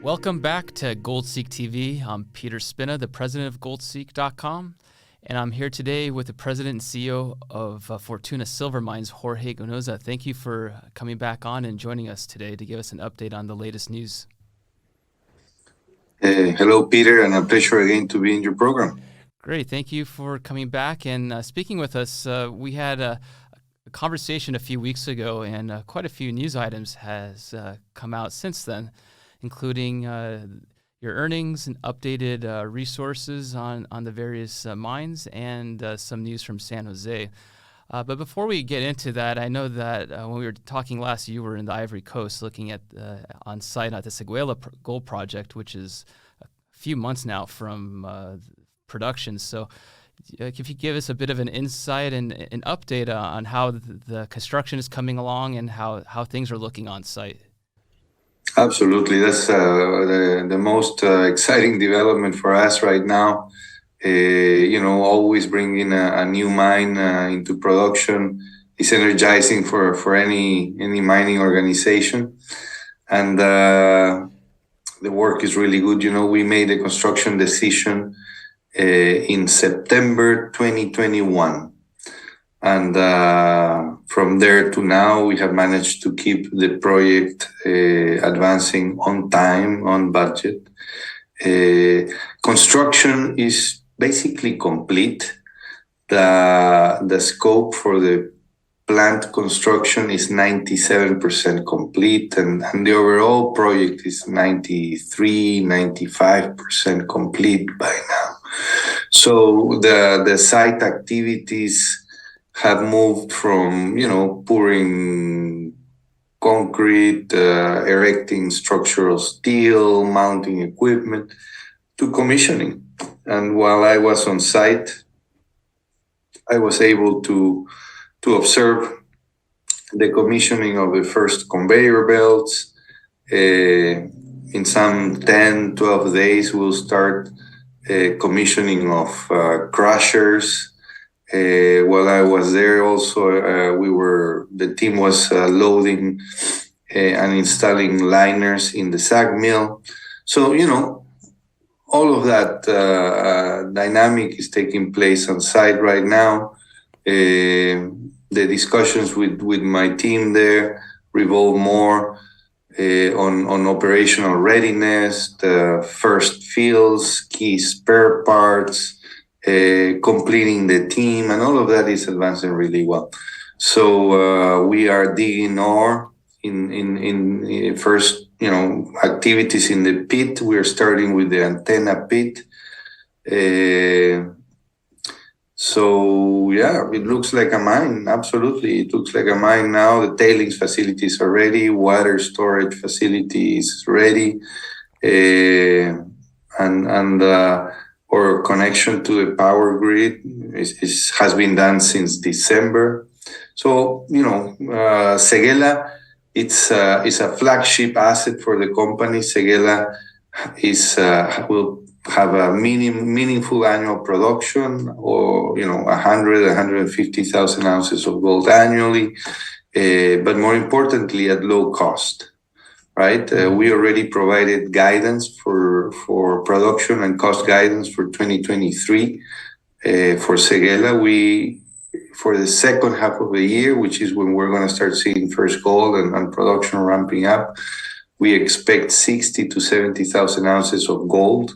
Welcome back to GoldSeek TV. I'm Peter Spina, the president of GoldSeek.com, and I'm here today with the president and CEO of Fortuna Silver Mines, Jorge Ganoza. Thank you for coming back on and joining us today to give us an update on the latest news. Hello, Peter, and a pleasure again to be in your program. Great. Thank you for coming back and speaking with us. We had a conversation a few weeks ago, and quite a few news items has come out since then, including your earnings and updated resources on the various mines and some news from San Jose. But before we get into that, I know that when we were talking last, you were in the Ivory Coast looking at on site at the Séguéla Gold Project, which is a few months now from production. So if you give us a bit of an insight and an update on how the construction is coming along and how things are looking on site. Absolutely. That's the most exciting development for us right now. Always bringing a new mine into production is energizing for any mining organization. And the work is really good. We made a construction decision in September 2021. And from there to now, we have managed to keep the project advancing on time, on budget. Construction is basically complete. The scope for the plant construction is 97% complete, and the overall project is 95% complete by now. So the site activities have moved from, pouring concrete, erecting structural steel, mounting equipment, to commissioning. And while I was on site, I was able to observe the commissioning of the first conveyor belts. In some 10, 12 days, we'll start commissioning of crushers. While I was there, also the team was loading and installing liners in the SAG mill. So all of that dynamic is taking place on site right now. The discussions with my team there revolve more on operational readiness, the first fills, key spare parts, completing the team, and all of that is advancing really well. So we are digging ore in first, activities in the pit. We're starting with the antenna pit. So yeah, it looks like a mine. Absolutely, it looks like a mine now. The tailings facilities are ready. Water storage facility is ready, and our connection to the power grid has been done since December. So Séguéla, it's a flagship asset for the company. Séguéla will have a meaningful annual production, or 150,000 ounces of gold annually, but more importantly at low cost. Right, we already provided guidance for production and cost guidance for 2023 for Séguéla. For the second half of the year, which is when we're going to start seeing first gold and production ramping up, we expect 60 to 70,000 ounces of gold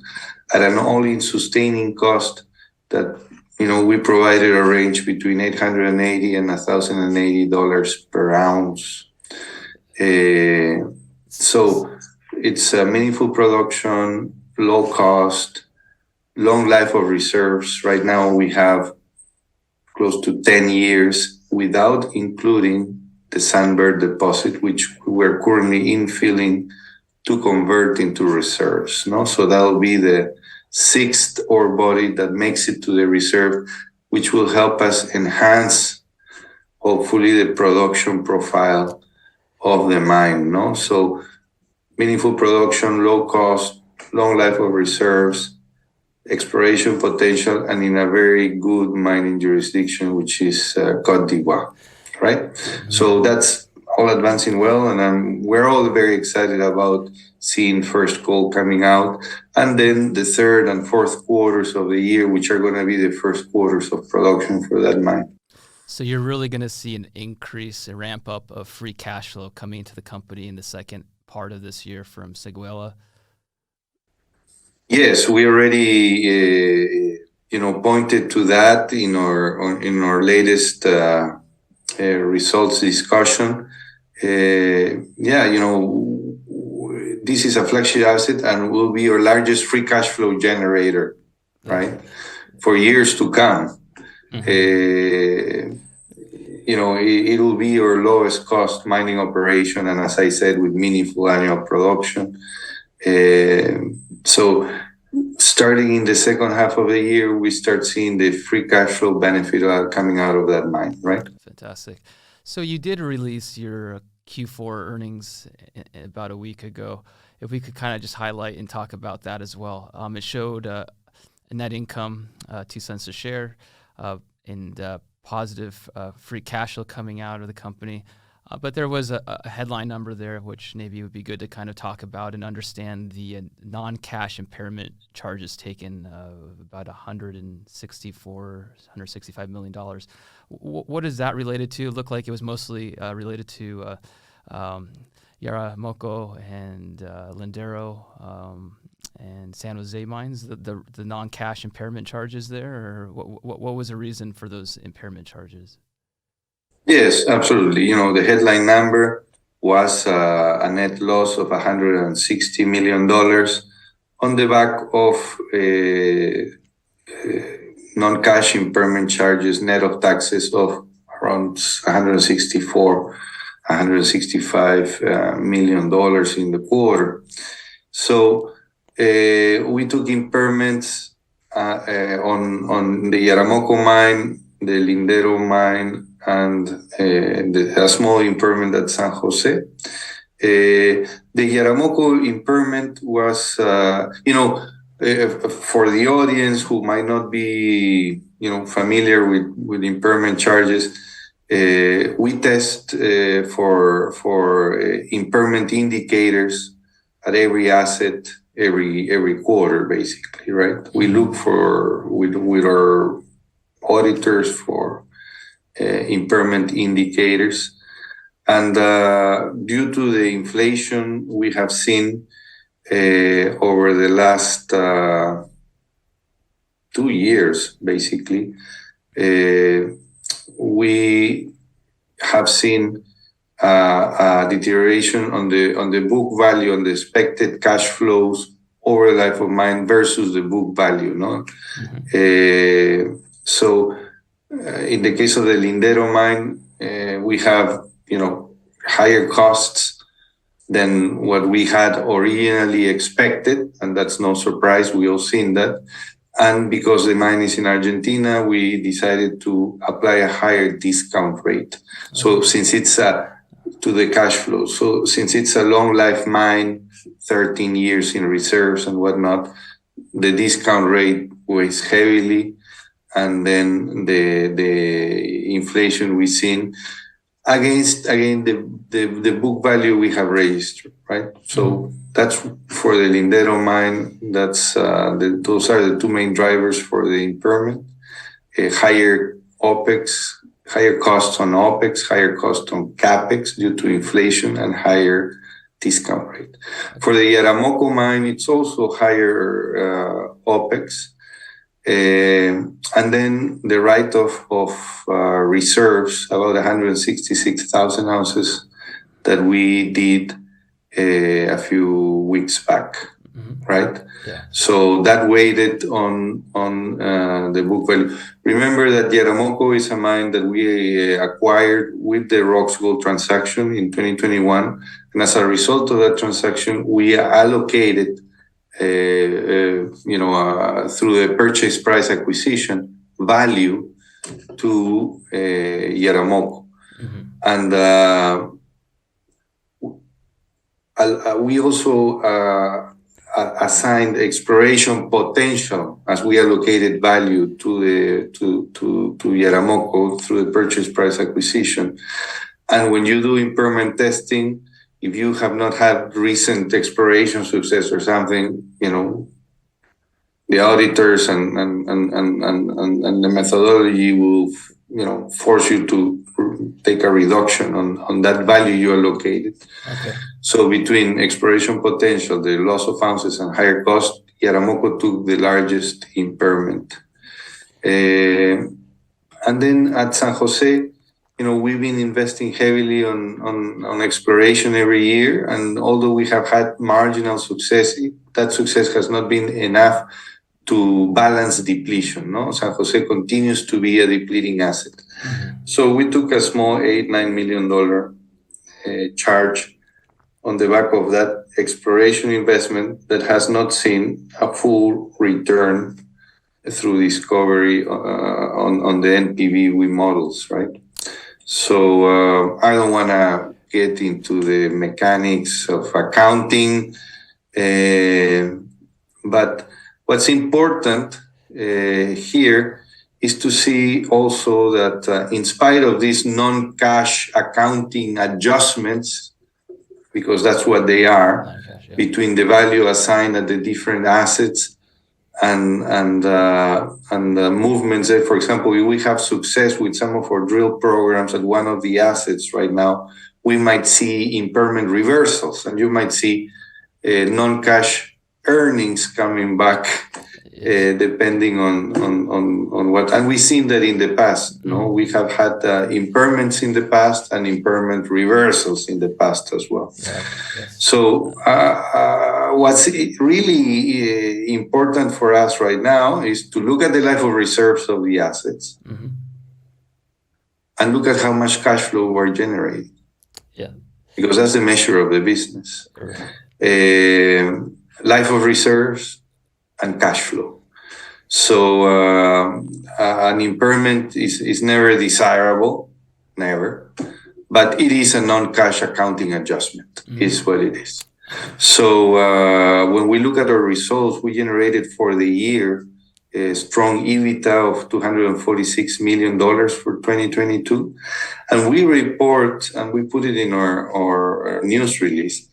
at an all-in sustaining cost that we provided a range between $880 and $1,080 per ounce. So it's a meaningful production, low cost, long life of reserves. Right now we have close to 10 years without including the Sunbird deposit, which we're currently infilling to convert into reserves. So that'll be the sixth ore body that makes it to the reserve, which will help us enhance, hopefully, the production profile of the mine. So meaningful production, low cost, long life of reserves, exploration potential, and in a very good mining jurisdiction, which is Côte d'Ivoire, right? Mm-hmm. So that's all advancing well, and we're all very excited about seeing first gold coming out, and then the third and fourth quarters of the year, which are going to be the first quarters of production for that mine. So you're really going to see an increase, a ramp up of free cash flow coming into the company in the second part of this year from Séguéla? Yes, we already pointed to that in our latest results discussion. This is a flagship asset and will be our largest free cash flow generator, right, for years to come. It will be our lowest cost mining operation, and as I said, with meaningful annual production. So starting in the second half of the year, we start seeing the free cash flow benefit coming out of that mine, right? Fantastic. So you did release your Q4 earnings about a week ago. If we could kind of just highlight and talk about that as well. It showed a net income, 2 cents a share, and positive free cash flow coming out of the company. But there was a headline number there, which maybe would be good to kind of talk about and understand the non-cash impairment charges taken, about $165 million. What is that related to? It looked like it was mostly related to Yaramoko and Lindero and San Jose mines, the non-cash impairment charges there, or what was the reason for those impairment charges? Yes, absolutely. The headline number was a net loss of $160 million on the back of non-cash impairment charges, net of taxes of around $165 million in the quarter. So we took impairments on the Yaramoko mine, the Lindero mine, and a small impairment at San Jose. The Yaramoko impairment was, for the audience who might not be, familiar with impairment charges, we test for impairment indicators at every asset every quarter, basically, right? We look with our auditors for impairment indicators, and due to the inflation we have seen over the last 2 years, basically, we have seen a deterioration on the book value, on the expected cash flows over the life of mine versus the book value, no? So in the case of the Lindero mine, we have, higher costs than what we had originally expected, and that's no surprise. We all seen that. And because the mine is in Argentina, we decided to apply a higher discount rate. So since it's to the cash flow, so since it's a long life mine, 13 years in reserves and whatnot, the discount rate weighs heavily, and then the inflation we've seen against, again, the book value we have registered, right? So that's for the Lindero mine. That's those are the two main drivers for the impairment: higher OPEX, higher costs on OPEX, higher cost on CAPEX due to inflation, and higher discount rate. For the Yaramoko mine, it's also higher OPEX. And then the write-off of reserves, about 166,000 ounces, that we did a few weeks back, right? Yeah. So that weighted on the book value. Remember that Yaramoko is a mine that we acquired with the Roxgold transaction in 2021, and as a result of that transaction, we allocated through the purchase price acquisition value to Yaramoko. And we also assigned exploration potential as we allocated value to Yaramoko through the purchase price acquisition. And when you do impairment testing, if you have not had recent exploration success or something, the auditors and the methodology will, force you to take a reduction on that value you allocated. Okay. So between exploration potential, the loss of ounces, and higher cost, Yaramoko took the largest impairment. And then at San Jose, we've been investing heavily on exploration every year. And although we have had marginal success, that success has not been enough to balance depletion. No, San Jose continues to be a depleting asset. Mm-hmm. So we took a small $8-9 million charge on the back of that exploration investment that has not seen a full return through discovery on the NPV we models, right? So I don't want to get into the mechanics of accounting, but what's important here is to see also that in spite of these non-cash accounting adjustments, because that's what they are, between the value assigned at the different assets and movements. For example, if we have success with some of our drill programs at one of the assets right now, we might see impairment reversals, and you might see non-cash earnings coming back, depending on what. And we've seen that in the past. We have had impairments in the past and impairment reversals in the past as well. Yeah. Yes. So what's really important for us right now is to look at the life of reserves of the assets, mm-hmm. and look at how much cash flow we're generating. Yeah. Because that's the measure of the business. Correct. Life of reserves and cash flow. So an impairment is never desirable, never, but it is a non-cash accounting adjustment, mm-hmm. is what it is. So when we look at our results, we generated for the year a strong EBITDA of $246 million for 2022. And we report, and we put it in our news release,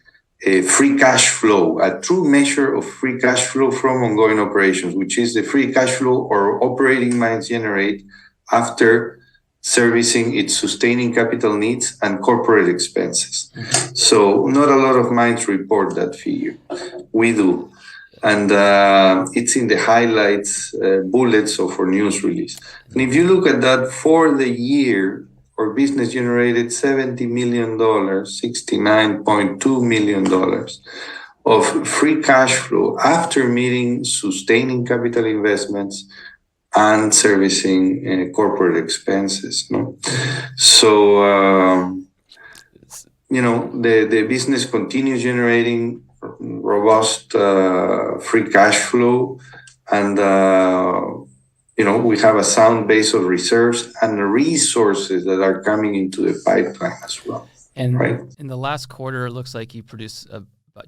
a free cash flow, a true measure of free cash flow from ongoing operations, which is the free cash flow our operating mines generate after servicing its sustaining capital needs and corporate expenses. Mm-hmm. So not a lot of mines report that figure. We do. And it's in the highlights bullets of our news release. And if you look at that for the year, our business generated $70 million, $69.2 million of free cash flow after meeting sustaining capital investments and servicing corporate expenses. No? So, the business continues generating robust free cash flow, and we have a sound base of reserves and resources that are coming into the pipeline as well. And right? In the last quarter, it looks like you produced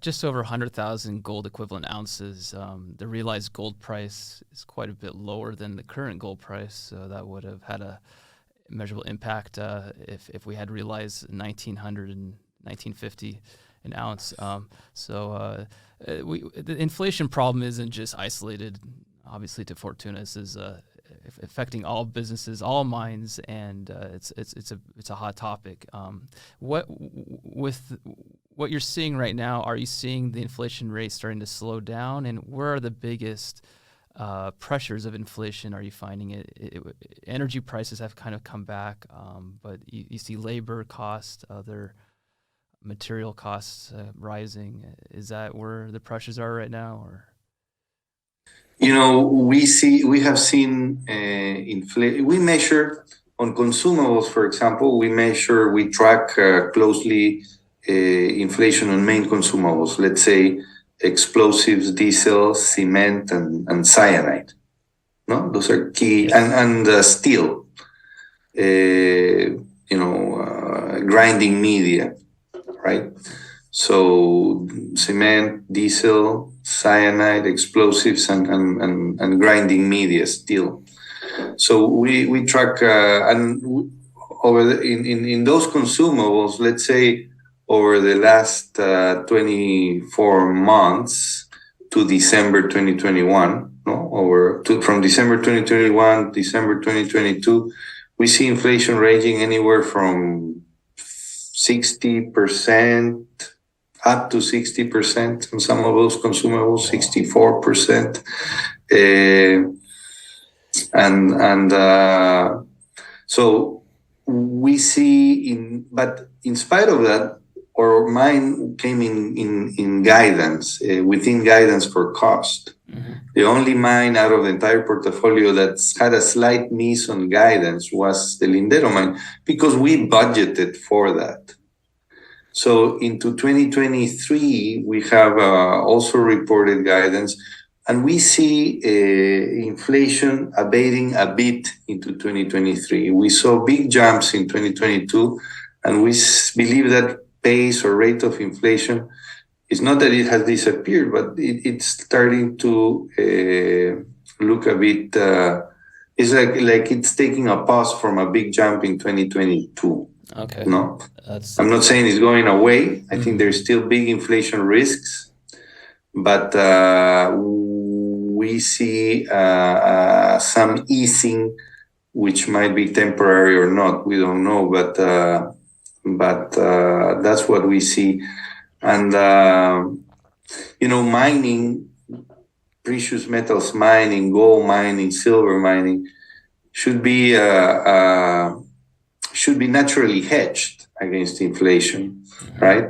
just over 100,000 gold equivalent ounces. The realized gold price is quite a bit lower than the current gold price, so that would have had a measurable impact if we had realized 1,900 and 1,950 an ounce. The inflation problem isn't just isolated, obviously, to Fortuna. This is affecting all businesses, all mines, and it's a hot topic. What you're seeing right now, are you seeing the inflation rate starting to slow down, and where are the biggest pressures of inflation? Are you finding energy prices have kind of come back, but you see labor costs, other material costs rising. Is that where the pressures are right now, or? We have seen inflation. We measure on consumables, for example. We track closely inflation on main consumables. Let's say explosives, diesel, cement, and cyanide. No, those are key, and steel. Grinding media, right? So cement, diesel, cyanide, explosives, and grinding media, steel. So we track, and in those consumables, let's say over the last 24 months to December 2021, from December 2021 December 2022, we see inflation ranging anywhere from 60% up to 60% on some of those consumables, 64%. So we see but in spite of that, our mine came in guidance, within guidance for cost. Mm-hmm. The only mine out of the entire portfolio that's had a slight miss on guidance was the Lindero mine, because we budgeted for that. So into 2023, we have also reported guidance, and we see inflation abating a bit into 2023. We saw big jumps in 2022, and we believe that pace or rate of inflation is not that it has disappeared, but it's starting to look a bit, it's like it's taking a pause from a big jump in 2022. Okay. No, I'm not saying it's going away. I think there's still big inflation risks, but we see some easing, which might be temporary or not. We don't know, but that's what we see. And mining, precious metals mining, gold mining, silver mining should be naturally hedged against inflation, right?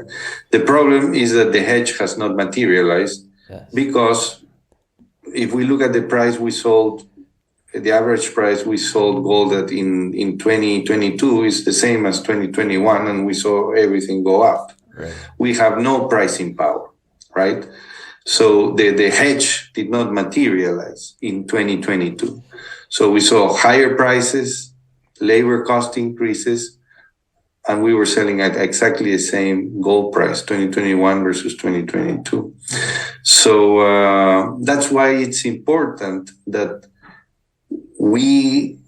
The problem is that the hedge has not materialized. Yes. Because if we look at the price we sold, the average price we sold gold at in 2022 is the same as 2021, and we saw everything go up. Right. We have no pricing power, right? So the hedge did not materialize in 2022. So we saw higher prices, labor cost increases, and we were selling at exactly the same gold price, 2021 versus 2022. So that's why it's important that we,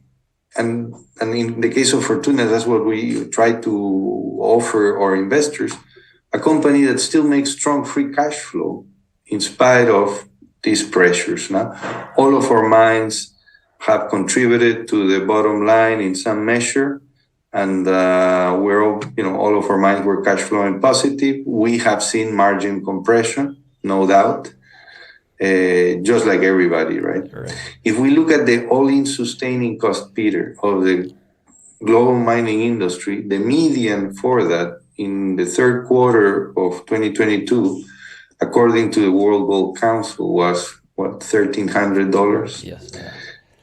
and in the case of Fortuna, that's what we try to offer our investors, a company that still makes strong free cash flow in spite of these pressures. Now, all of our mines have contributed to the bottom line in some measure, and all of our mines were cash flowing positive. We have seen margin compression, no doubt, just like everybody, right? If we look at the all-in sustaining cost, Peter, of the global mining industry, the median for that in the third quarter of 2022, according to the World Gold Council, was $1,300. Yes.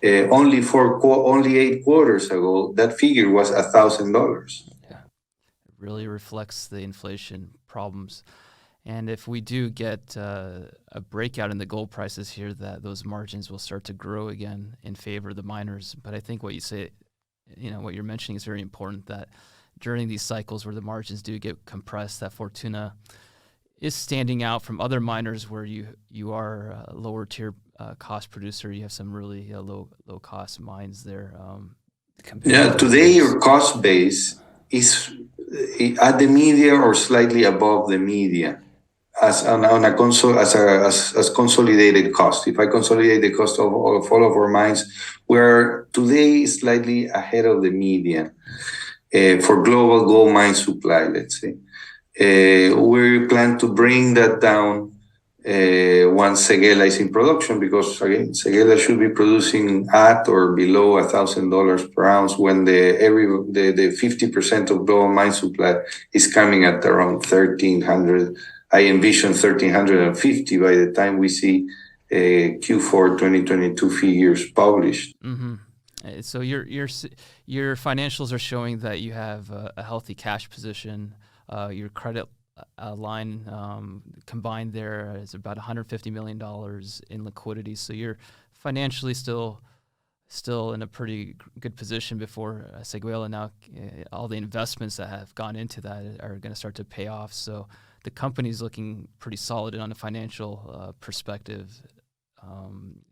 Only 8 quarters ago, that figure was $1,000. Yeah, it really reflects the inflation problems. And if we do get a breakout in the gold prices here, that those margins will start to grow again in favor of the miners. But I think what you say, what you're mentioning is very important, that during these cycles where the margins do get compressed, that Fortuna is standing out from other miners where you are a lower tier cost producer. You have some really low cost mines there. Today your cost base is at the median or slightly above the median as consolidated cost. If I consolidate the cost of all of our mines, we're today slightly ahead of the median for global gold mine supply, let's say. We plan to bring that down once Séguéla is in production, because again, Séguéla should be producing at or below $1,000 per ounce when the 50% of global mine supply is coming at around $1,300. I envision $1,350 by the time we see Q4 2022 figures published. Mm-hmm. So your financials are showing that you have a healthy cash position. Your credit line combined there is about $150 million in liquidity. So you're financially still in a pretty good position before Séguéla. Now, all the investments that have gone into that are going to start to pay off. So the company's looking pretty solid on a financial perspective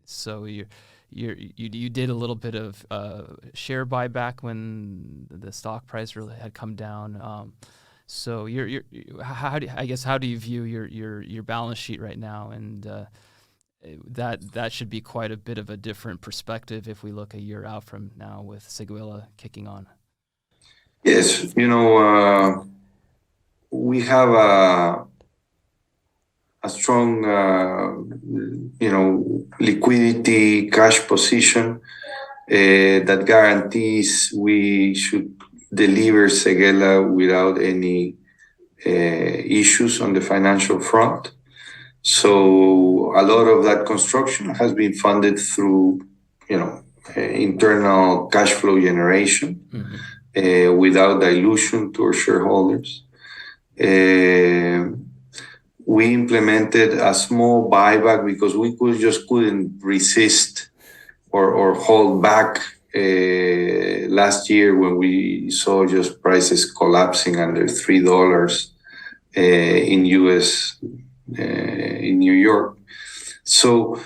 So you did a little bit of share buyback when the stock price really had come down. So how do you view your balance sheet right now? And that should be quite a bit of a different perspective if we look a year out from now with Séguéla kicking on. Yes, we have a strong, liquidity cash position that guarantees we should deliver Séguéla without any issues on the financial front. So a lot of that construction has been funded through, internal cash flow generation, without dilution to our shareholders. We implemented a small buyback because we couldn't resist or hold back last year when we saw just prices collapsing under $3 in US, in New York. So,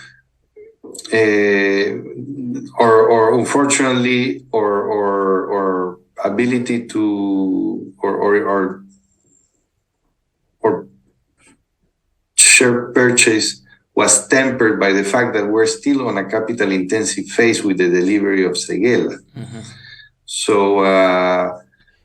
or unfortunately, or ability to or share purchase was tempered by the fact that we're still on a capital intensive phase with the delivery of Séguéla. So,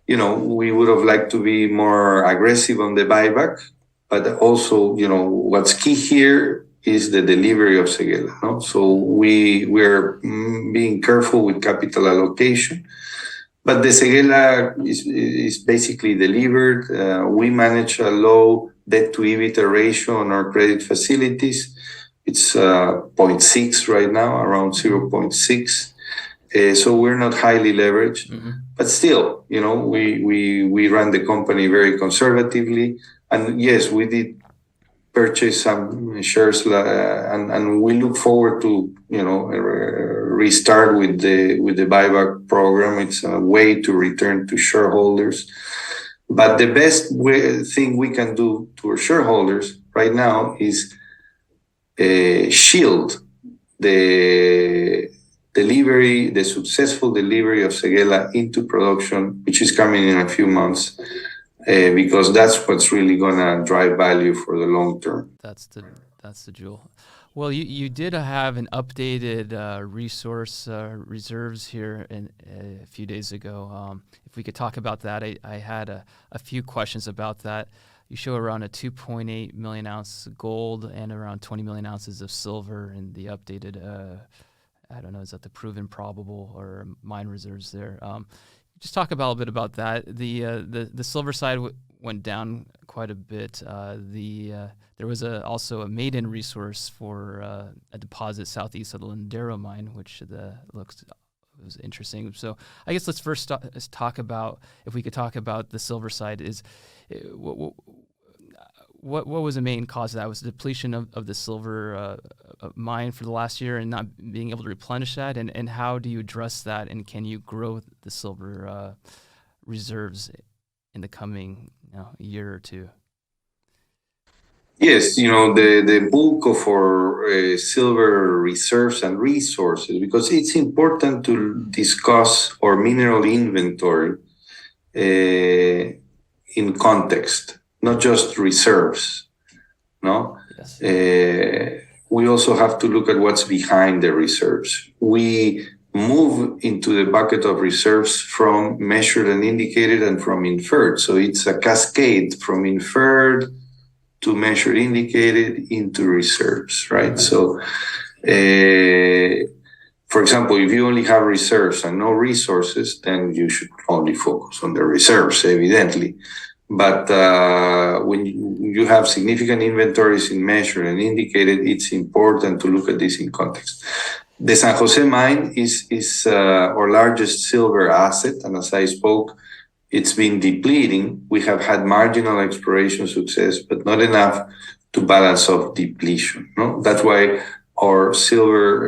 we would have liked to be more aggressive on the buyback, but also, what's key here is the delivery of Séguéla. No? So we're being careful with capital allocation, but the Séguéla is basically delivered. We manage a low debt to EBITDA ratio on our credit facilities. It's 0.6 right now, around 0.6. So we're not highly leveraged, but still, we run the company very conservatively. And yes, we did purchase some shares, and we look forward to, restart with the buyback program. It's a way to return to shareholders. But the best thing we can do to our shareholders right now is shield the successful delivery of Séguéla into production, which is coming in a few months, because that's what's really going to drive value for the long term. That's the jewel. Well, you did have an updated resource reserves here a few days ago. If we could talk about that, I had a few questions about that. You show around a 2.8 million ounce gold and around 20 million ounces of silver in the updated, I don't know, is that the proven probable or mine reserves there? Just talk a little bit about that. The silver side went down quite a bit. There was also a maiden resource for a deposit southeast of the Lindero mine, which was interesting. So I guess let's first talk about, if we could talk about the silver side, is what was the main cause of that? Was the depletion of the silver mine for the last year and not being able to replenish that? And how do you address that? And can you grow the silver reserves in the coming year or two? Yes, the bulk of our silver reserves and resources, because it's important to discuss our mineral inventory in context, not just reserves. No, yes. We also have to look at what's behind the reserves. We move into the bucket of reserves from measured and indicated and from inferred. So it's a cascade from inferred to measured indicated into reserves, right? So, for example, if you only have reserves and no resources, then you should only focus on the reserves, evidently. But when you have significant inventories in measured and indicated, it's important to look at this in context. The San Jose mine is our largest silver asset, and as I spoke, it's been depleting. We have had marginal exploration success, but not enough to balance off depletion. No? That's why our silver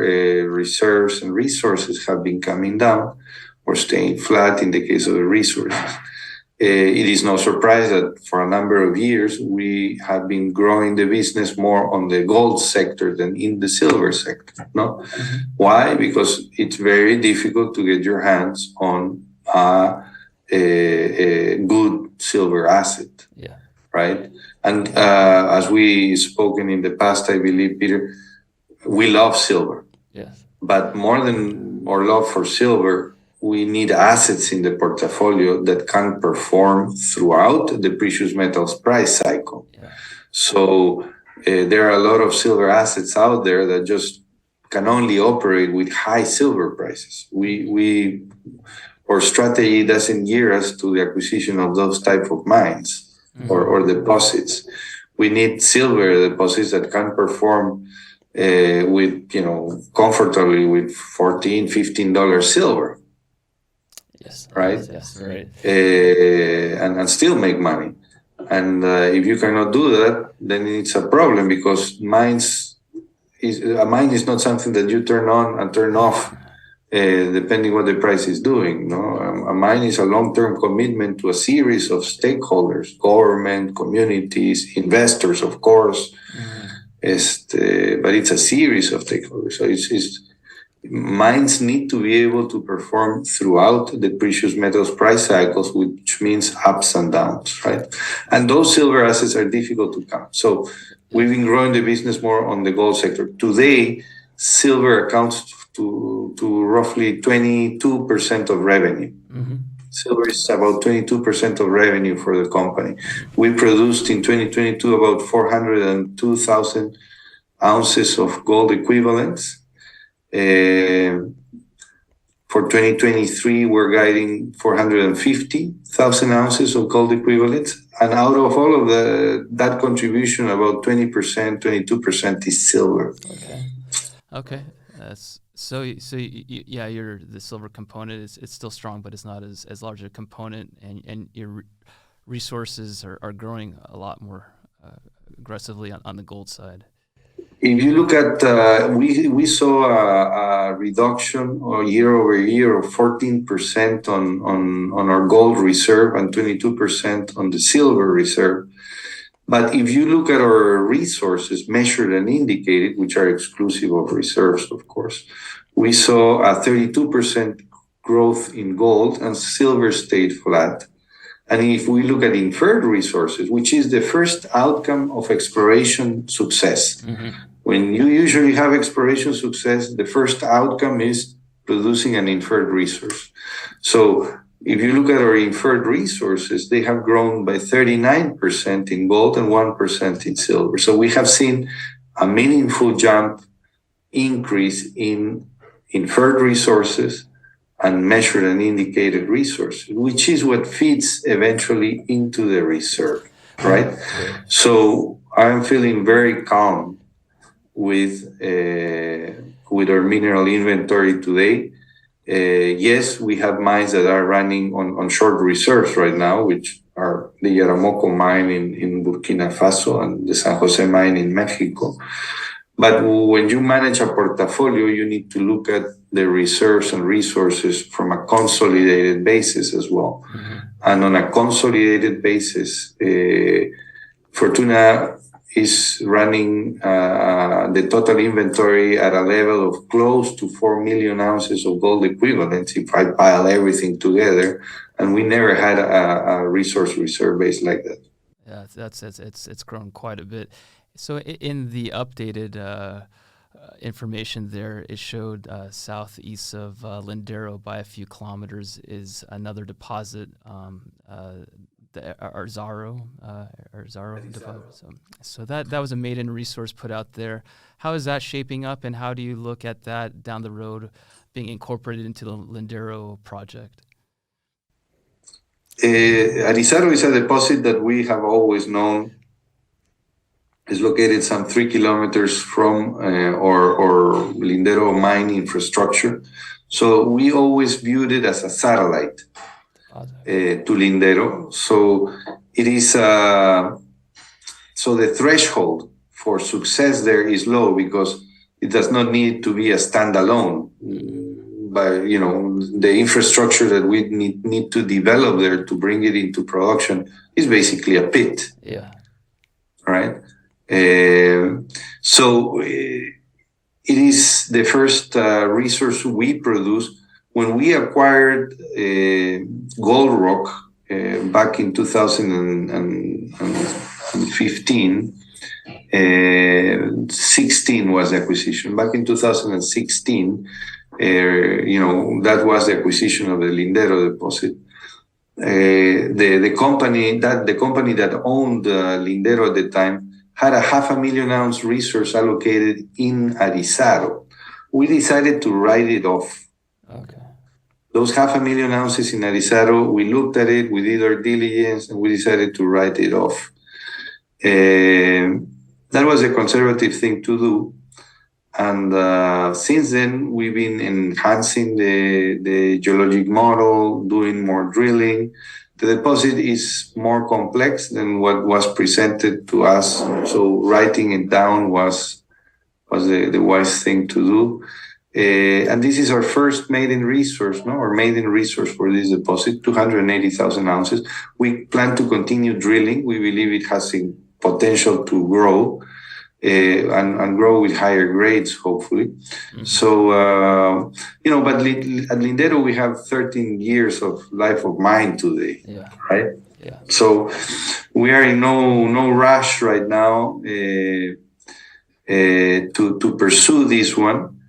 reserves and resources have been coming down or staying flat in the case of the resources. It is no surprise that for a number of years, we have been growing the business more on the gold sector than in the silver sector. No? Why? Because it's very difficult to get your hands on a good silver asset. Yeah. Right? And as we spoken in the past, I believe, Peter, we love silver. Yes. But more than our love for silver, we need assets in the portfolio that can perform throughout the precious metals price cycle. Yeah. So there are a lot of silver assets out there that just can only operate with high silver prices. Our strategy doesn't gear us to the acquisition of those type of mines or deposits. We need silver deposits that can perform with, comfortably with $14-15 silver. Yes. Right. Yes. Right. And still make money. And if you cannot do that, then it's a problem, because a mine is not something that you turn on and turn off depending what the price is doing. No, a mine is a long-term commitment to a series of stakeholders: government, communities, investors, of course. But it's a series of stakeholders. So mines need to be able to perform throughout the precious metals price cycles, which means ups and downs, right? And those silver assets are difficult to count. So we've been growing the business more on the gold sector. Today, silver accounts to roughly 22% of revenue. Silver is about 22% of revenue for the company. We produced in 2022 about 402,000 ounces of gold equivalents. For 2023, we're guiding 450,000 ounces of gold equivalents. And out of all of that contribution, about 20%, 22% is silver. Okay. The silver component is still strong, but it's not as large a component, and your resources are growing a lot more aggressively on the gold side. If you look at, we saw a reduction or year over year of 14% on our gold reserve and 22% on the silver reserve. But if you look at our resources measured and indicated, which are exclusive of reserves, of course, we saw a 32% growth in gold, and silver stayed flat. And if we look at inferred resources, which is the first outcome of exploration success, when you usually have exploration success, the first outcome is producing an inferred resource. So if you look at our inferred resources, they have grown by 39% in gold and 1% in silver. So we have seen a meaningful increase in inferred resources and measured and indicated resources, which is what feeds eventually into the reserve, right? So I'm feeling very calm with our mineral inventory today. Yes, we have mines that are running on short reserves right now, which are the Yaramoko mine in Burkina Faso and the San Jose mine in Mexico. But when you manage a portfolio, you need to look at the reserves and resources from a consolidated basis as well. And on a consolidated basis, Fortuna is running the total inventory at a level of close to 4 million ounces of gold equivalents if I pile everything together, and we never had a resource reserve base like that. Yeah, it's grown quite a bit. So in the updated information there, it showed southeast of Lindero by a few kilometers is another deposit, the Arizaro deposit. So that was a maiden resource put out there. How is that shaping up, and how do you look at that down the road being incorporated into the Lindero project? Arizaro is a deposit that we have always known is located some 3 kilometers from our Lindero mine infrastructure. So we always viewed it as a satellite to Lindero. So it is, so the threshold for success there is low because it does not need to be a standalone. the infrastructure that we need to develop there to bring it into production is basically a pit. Yeah. Right. So it is the first resource we produce. When we acquired Gold Rock back in 2015, 16 was the acquisition. Back in 2016, that was the acquisition of the Lindero deposit. The company that owned Lindero at the time had a 500,000 ounce resource allocated in Arizaro. We decided to write it off. Okay. Those 500,000 ounces in Arizaro, we looked at it, we did our diligence, and we decided to write it off. That was a conservative thing to do. And since then, we've been enhancing the geologic model, doing more drilling. The deposit is more complex than what was presented to us. So writing it down was the wise thing to do. And this is our first maiden resource, our maiden resource for this deposit, 280,000 ounces. We plan to continue drilling. We believe it has the potential to grow and grow with higher grades, hopefully. Mm-hmm. So, but at Lindero, we have 13 years of life of mine today, right? Yeah. So we are in no rush right now to pursue this one.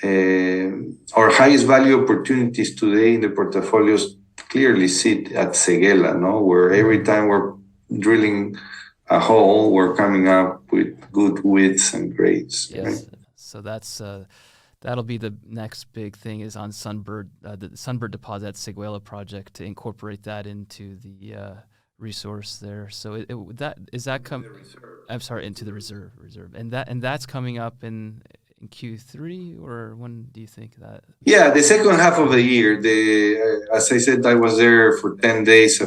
Our highest value opportunities today in the portfolios clearly sit at Séguéla, where every time we're drilling a hole, we're coming up with good widths and grades. Yes. Right? So that'll be the next big thing is on Sunbird, the Sunbird deposit at Séguéla project to incorporate that into the resource there. So into the reserve, and that's coming up in Q3, or when do you think that? Yeah, the second half of the year. As I said, I was there for 10 days.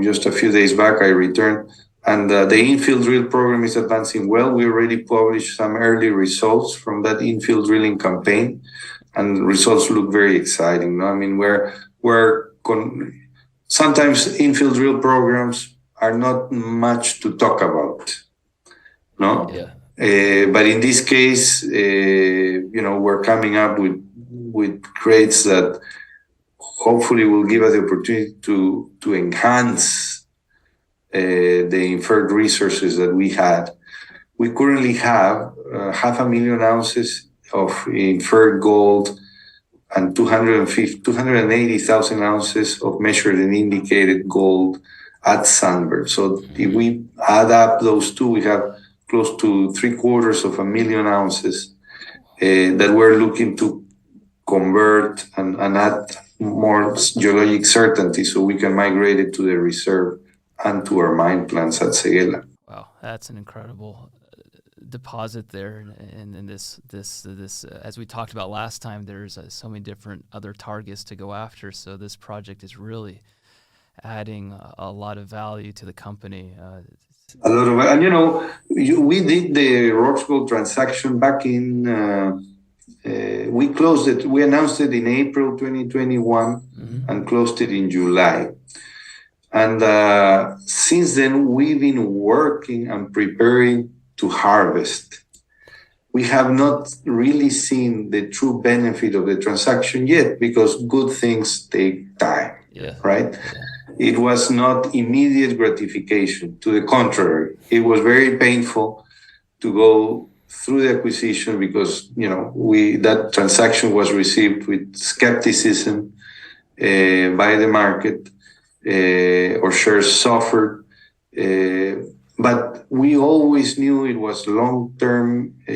Just a few days back, I returned. And the infill drill program is advancing well. We already published some early results from that infill drilling campaign, and results look very exciting. I mean, sometimes infill drill programs are not much to talk about, no? Yeah. But in this case, we're coming up with grades that hopefully will give us the opportunity to enhance the inferred resources that we had. We currently have 500,000 ounces of inferred gold and 280,000 ounces of measured and indicated gold at Sunbird. So if we add up those two, we have close to 750,000 ounces that we're looking to convert and add more geologic certainty so we can migrate it to the reserve and to our mine plans at Séguéla. Wow, that's an incredible deposit there, and this as we talked about last time, there's so many different other targets to go after. So this project is really adding a lot of value to the company. A lot of, and we did the Roxgold transaction back in. We closed it. We announced it in April 2021 and closed it in July. And since then, we've been working and preparing to harvest. We have not really seen the true benefit of the transaction yet because good things take time, right? Yeah. It was not immediate gratification. To the contrary, it was very painful to go through the acquisition because, that transaction was received with skepticism by the market. Or shares suffered, but we always knew it was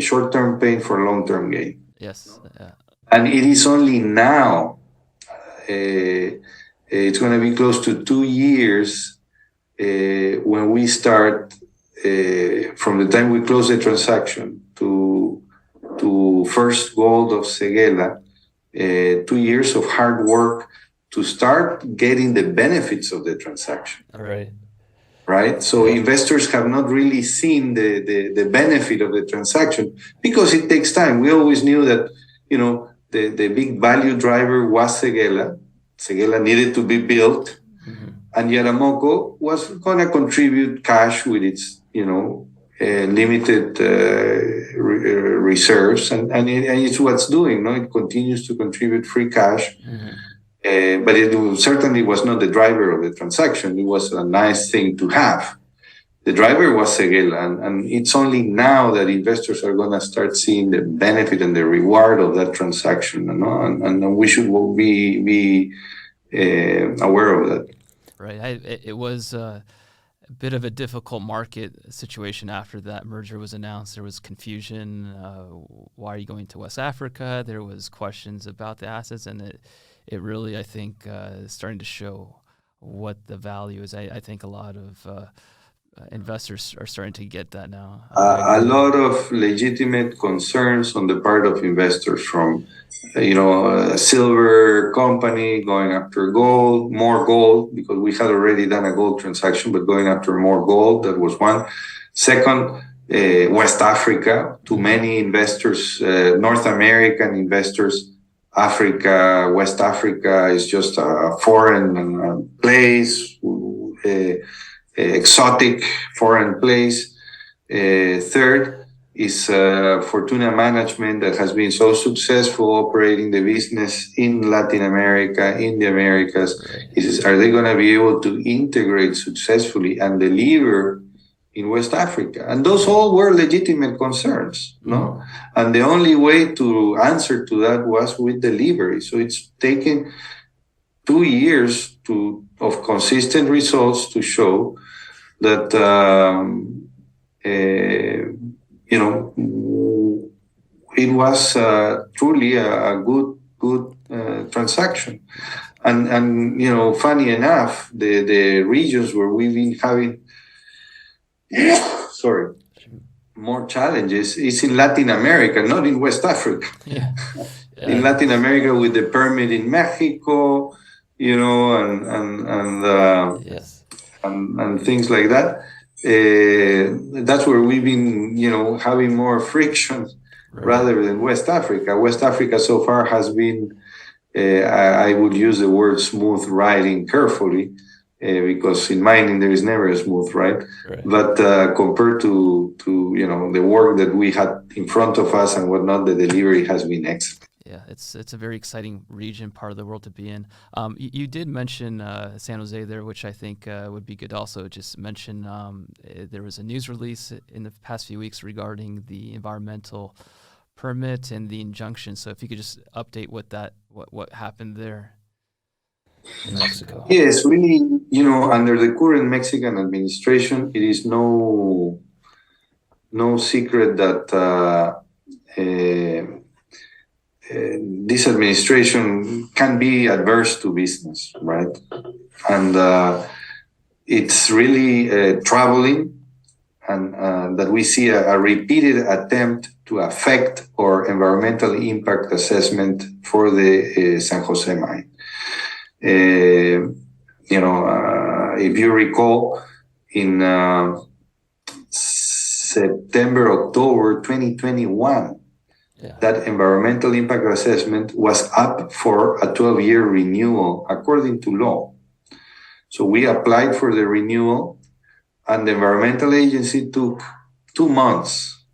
short-term pain for long-term gain. Yes. Yeah. And it is only now, it's going to be close to 2 years when we start, from the time we close the transaction to first gold of Séguéla, 2 years of hard work to start getting the benefits of the transaction. All right. Right? So investors have not really seen the benefit of the transaction because it takes time. We always knew that, the big value driver was Séguéla. Séguéla needed to be built, and Yaramoko was going to contribute cash with its, limited reserves, and it's what's doing. No, it continues to contribute free cash, but it certainly was not the driver of the transaction. It was a nice thing to have. The driver was Séguéla, and it's only now that investors are going to start seeing the benefit and the reward of that transaction, and we should be aware of that. Right. It was a bit of a difficult market situation after that merger was announced. There was confusion. Why are you going to West Africa? There was questions about the assets, and it really, I think, is starting to show what the value is. I think a lot of investors are starting to get that now. A lot of legitimate concerns on the part of investors from, a silver company going after gold, more gold, because we had already done a gold transaction, but going after more gold, that was one. Second, West Africa, too many investors, North American investors, Africa, West Africa is just a foreign place, exotic foreign place. Third is Fortuna management that has been so successful operating the business in Latin America, in the Americas. Are they going to be able to integrate successfully and deliver in West Africa? And those all were legitimate concerns, no? And the only way to answer to that was with delivery. So it's taken 2 years of consistent results to show that it was truly a good transaction. And funny enough, the regions where we've been having more challenges is in Latin America, not in West Africa. In Latin America, with the permit in Mexico, and things like that. That's where we've been, having more friction rather than West Africa. West Africa so far has been, I would use the word smooth riding carefully, because in mining there is never a smooth ride. But compared to the work that we had in front of us and whatnot, the delivery has been excellent. Yeah, it's a very exciting region, part of the world to be in. You did mention San Jose there, which I think would be good also. Just mention there was a news release in the past few weeks regarding the environmental permit and the injunction. So if you could just update what happened there in Mexico. Yes, really, under the current Mexican administration, it is no secret that this administration can be adverse to business, right? And it's really troubling, and that we see a repeated attempt to affect our environmental impact assessment for the San Jose mine. If you recall, in September, October 2021, that environmental impact assessment was up for a 12-year renewal according to law. So we applied for the renewal, and the environmental agency took 2 months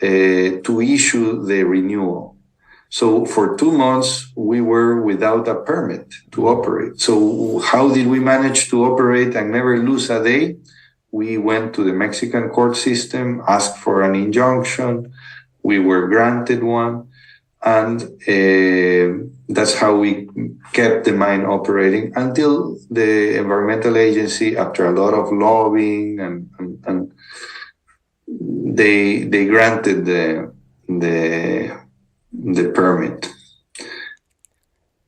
to issue the renewal. So for 2 months, we were without a permit to operate. So how did we manage to operate and never lose a day? We went to the Mexican court system, asked for an injunction. We were granted one, and that's how we kept the mine operating until the environmental agency, after a lot of lobbying, and they granted the permit.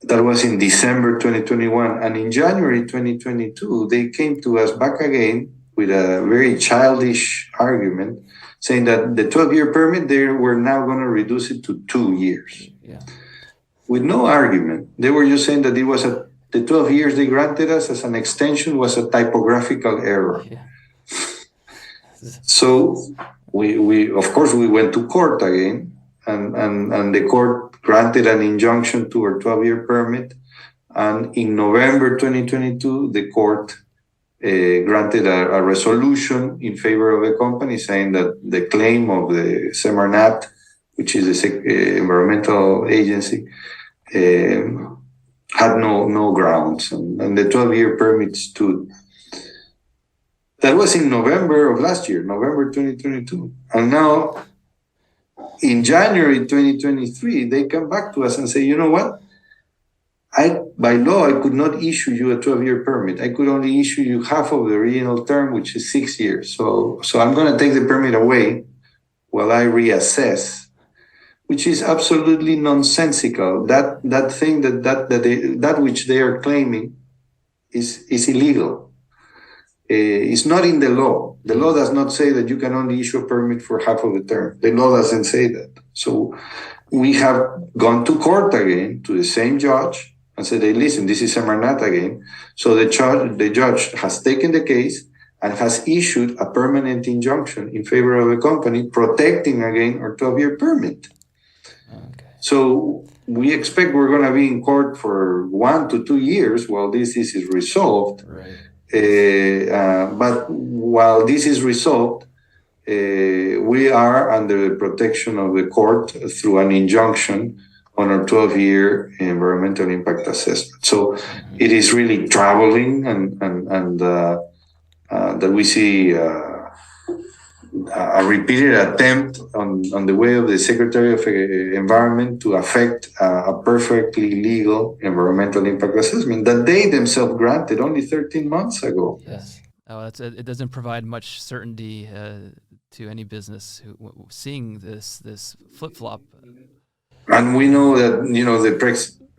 That was in December 2021, and in January 2022, they came to us back again with a very childish argument, saying that the 12-year permit, they were now going to reduce it to 2 years. With no argument. They were just saying that the 12 years they granted us as an extension was a typographical error. So we of course, we went to court again, and the court granted an injunction to our 12-year permit. And in November 2022, the court granted a resolution in favor of the company saying that the claim of the Semarnat, which is the environmental agency, had no grounds, and the 12-year permit stood. That was in November of last year, November 2022. And now, in January 2023, they come back to us and say, you know what? By law, I could not issue you a 12-year permit. I could only issue you half of the original term, which is 6 years. So I'm going to take the permit away while I reassess, which is absolutely nonsensical. That thing that which they are claiming is illegal. It's not in the law. The law does not say that you can only issue a permit for half of the term. The law doesn't say that. So we have gone to court again, to the same judge, and said, hey, listen, this is Semarnat again. So the judge has taken the case and has issued a permanent injunction in favor of the company, protecting again our 12-year permit. Okay. So we expect we're going to be in court for 1 to 2 years while this is resolved. Right. But while this is resolved, we are under the protection of the court through an injunction on our 12-year environmental impact assessment. So it is really troubling, and that we see a repeated attempt on the way of the Secretary of Environment to affect a perfectly legal environmental impact assessment that they themselves granted only 13 months ago. Yes. Oh, it doesn't provide much certainty to any business seeing this flip-flop. And we know that, the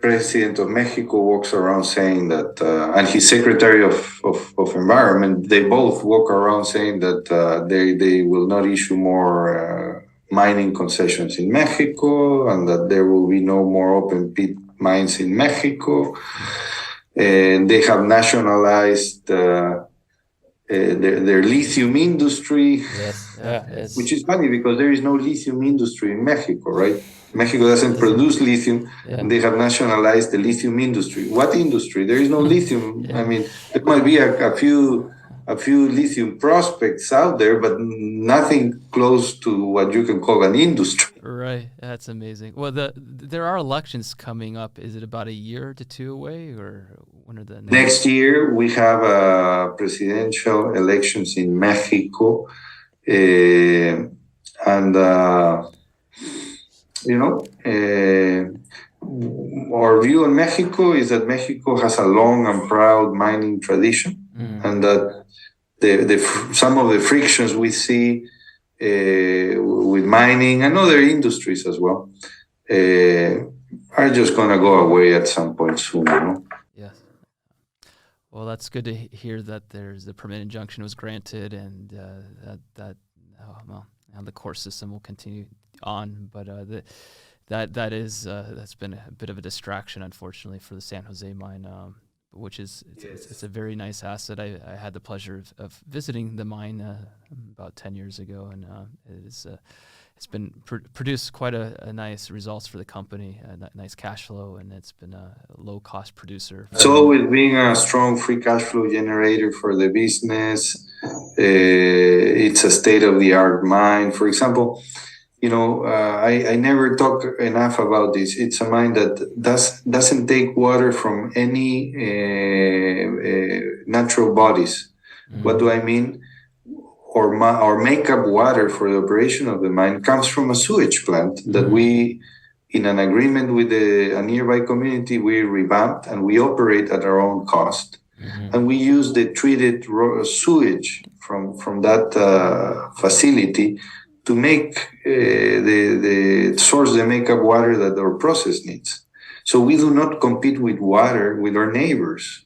President of Mexico walks around saying that, and his Secretary of Environment, they both walk around saying that they will not issue more mining concessions in Mexico, and that there will be no more open pit mines in Mexico. And they have nationalized their lithium industry, yes. Which is funny because there is no lithium industry in Mexico, right? Mexico doesn't produce lithium, and they have nationalized the lithium industry. What industry? There is no lithium. I mean, there might be a few lithium prospects out there, but nothing close to what you can call an industry. Right. That's amazing. Well, there are elections coming up. Is it about a year to 2 away, or when are the next year? We have presidential elections in Mexico, and our view on Mexico is that Mexico has a long and proud mining tradition, and that some of the frictions we see with mining and other industries as well are just going to go away at some point soon. Yes. Well, that's good to hear that the permanent injunction was granted, and now the court system will continue on, but that's been a bit of a distraction, unfortunately, for the San Jose mine, which is it's a very nice asset. I had the pleasure of visiting the mine about 10 years ago, and it's been produced quite a nice results for the company, a nice cash flow, and it's been a low cost producer. It's always being a strong free cash flow generator for the business. It's a state-of-the-art mine. For example, I never talk enough about this. It's a mine that doesn't take water from any natural bodies. Mm-hmm. What do I mean? Our makeup water for the operation of the mine comes from a sewage plant that we, in an agreement with a nearby community, we revamped and we operate at our own cost. Mm-hmm. And we use the treated sewage from that facility to make the makeup water that our process needs. So we do not compete with water with our neighbors.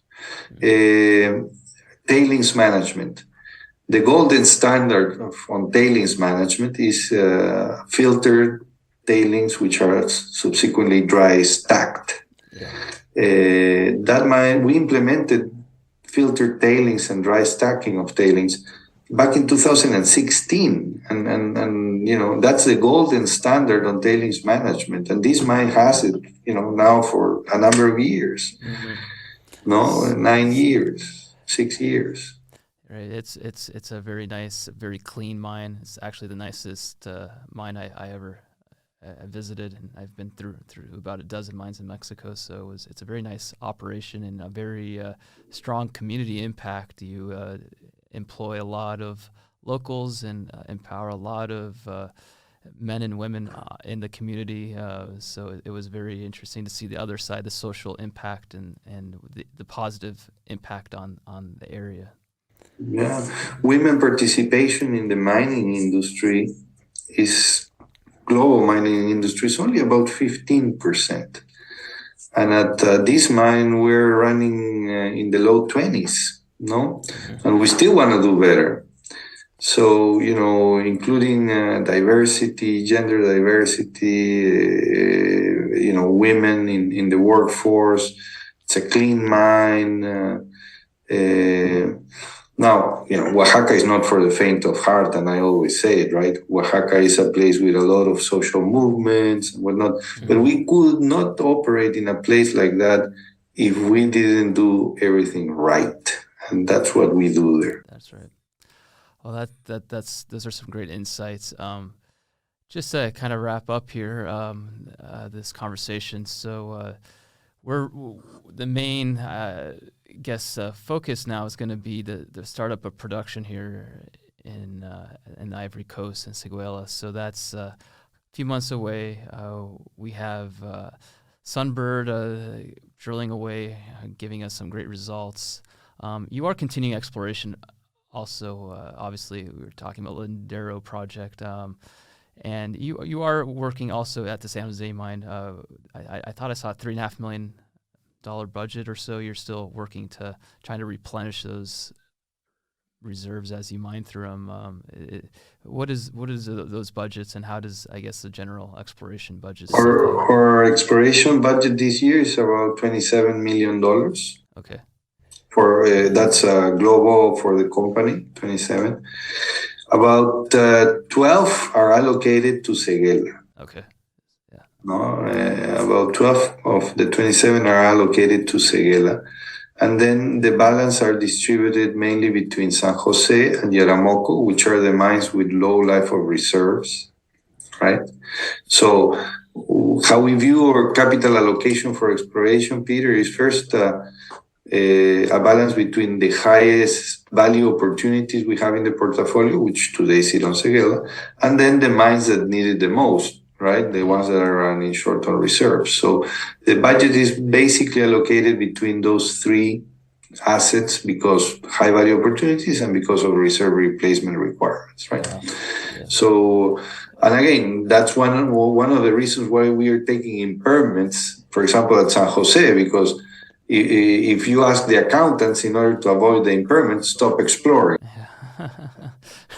Tailings management. The golden standard on tailings management is filtered tailings, which are subsequently dry stacked. That mine, we implemented filtered tailings and dry stacking of tailings back in 2016, and mean, that's the golden standard on tailings management. And this mine has it, now for a number of years. Mm-hmm. No, 9 years, 6 years. Right. It's a very nice, very clean mine. It's actually the nicest mine I ever visited, and I've been through about a dozen mines in Mexico. So it's a very nice operation and a very strong community impact. You employ a lot of locals and empower a lot of men and women in the community. So it was very interesting to see the other side, the social impact and the positive impact on the area. Yeah, women participation in the mining industry global mining industry is only about 15%. And at this mine, we're running in the low 20s, no? And we still want to do better. So, including diversity, gender diversity, women in the workforce. It's a clean mine. Now, Oaxaca is not for the faint of heart, and I always say it, right? Oaxaca is a place with a lot of social movements and whatnot, but we could not operate in a place like that if we didn't do everything right, and that's what we do there. That's right. Well, those are some great insights. Just to kind of wrap up here, this conversation. So, we're the main focus now is going to be the startup of production here in the Ivory Coast in Séguéla. So that's a few months away. We have Sunbird drilling away, giving us some great results. You are continuing exploration also. Obviously, we were talking about Lindero project. And you are working also at the San Jose mine. I thought I saw a $3.5 million budget or so. You're still working to trying to replenish those reserves as you mine through them. What is those budgets, and how does the general exploration budget? Our exploration budget this year is about $27 million. Okay. For that's global for the company, 27. About 12 are allocated to Séguéla. Okay. Yeah. No, about 12 of the 27 are allocated to Séguéla. And then the balance are distributed mainly between San Jose and Yaramoko, which are the mines with low life of reserves, right? So how we view our capital allocation for exploration, Peter, is first a balance between the highest value opportunities we have in the portfolio, which today sit on Séguéla, and then the mines that need it the most, right? The ones that are running short-term reserves. So the budget is basically allocated between those three assets because high value opportunities and because of reserve replacement requirements, right? Yeah. So, and again, that's one of the reasons why we are taking impairments, for example, at San Jose, because if you ask the accountants, in order to avoid the impairment, stop exploring.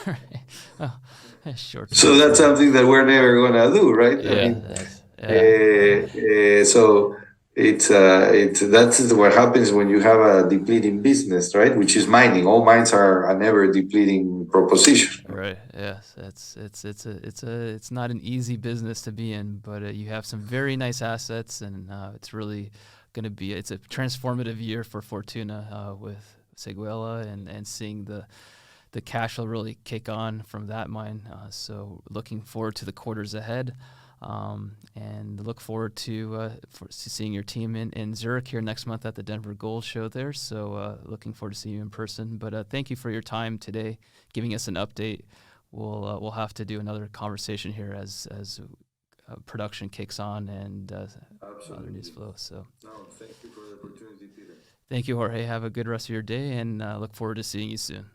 Right. Oh, sure. So that's something that we're never going to do, right? Yeah. So that's what happens when you have a depleting business, right? Which is mining. All mines are a never depleting proposition. Right. Yes. It's not an easy business to be in, but you have some very nice assets, and it's really it's a transformative year for Fortuna with Séguéla and seeing the cash will really kick on from that mine. So looking forward to the quarters ahead, and look forward to seeing your team in Zurich here next month at the Denver Gold Show there. So looking forward to seeing you in person. But thank you for your time today, giving us an update. We'll have to do another conversation here as production kicks on and other news flow. So, thank you for the opportunity, Peter. Thank you, Jorge. Have a good rest of your day, and look forward to seeing you soon.